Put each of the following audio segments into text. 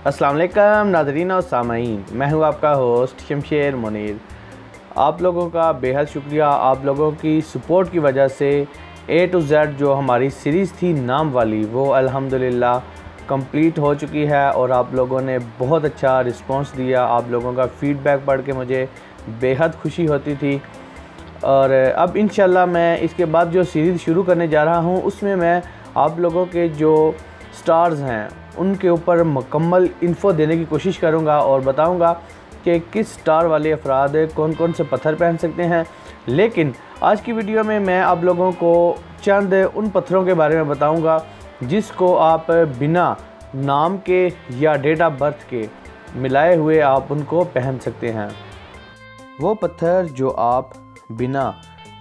अस्सलाम वालेकुम नाज़रीन और सामाईन, मैं हूं आपका होस्ट शमशेर मुनीर। आप लोगों का बेहद शुक्रिया। आप लोगों की सपोर्ट की वजह से A to Z जो हमारी सीरीज़ थी नाम वाली, वो अल्हम्दुलिल्लाह कंप्लीट हो चुकी है और आप लोगों ने बहुत अच्छा रिस्पांस दिया। आप लोगों का फ़ीडबैक पढ़ के मुझे बेहद खुशी होती थी। और अब इंशाल्लाह मैं इसके बाद जो सीरीज़ शुरू करने जा रहा हूँ, उसमें मैं आप लोगों के जो स्टार्स हैं उनके ऊपर मुकम्मल इन्फ़ो देने की कोशिश करूँगा और बताऊँगा कि किस स्टार वाले अफराद कौन कौन से पत्थर पहन सकते हैं। लेकिन आज की वीडियो में मैं आप लोगों को चंद उन पत्थरों के बारे में बताऊँगा जिसको आप बिना नाम के या डेट ऑफ बर्थ के मिलाए हुए आप उनको पहन सकते हैं। वो पत्थर जो आप बिना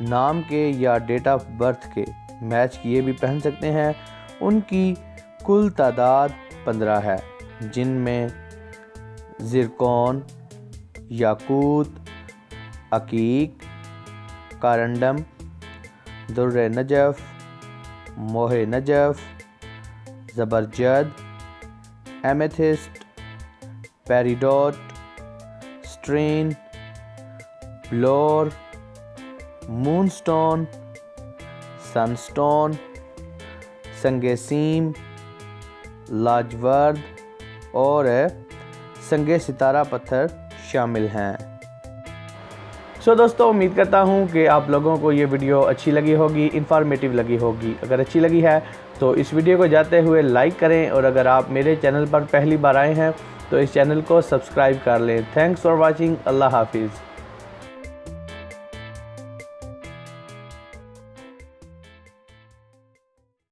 नाम के या डेट ऑफ बर्थ के मैच किए भी पहन सकते हैं, उनकी कुल तादाद 15 है, जिनमें ज़िरकॉन, याकूत, अकीक, कारंडम, दुर्र नजफ़, मोहे नजफ़, ज़बरजद, एमेथिस्ट, पेरिडोट, स्ट्रेन, ब्लोर, मूनस्टोन, सनस्टोन, संगे सीम, लाजवर्द और संगे सितारा पत्थर शामिल हैं। दोस्तों, उम्मीद करता हूं कि आप लोगों को ये वीडियो अच्छी लगी होगी, इन्फॉर्मेटिव लगी होगी। अगर अच्छी लगी है तो इस वीडियो को जाते हुए लाइक करें और अगर आप मेरे चैनल पर पहली बार आए हैं तो इस चैनल को सब्सक्राइब कर लें। Thanks for watching. अल्लाह हाफिज़।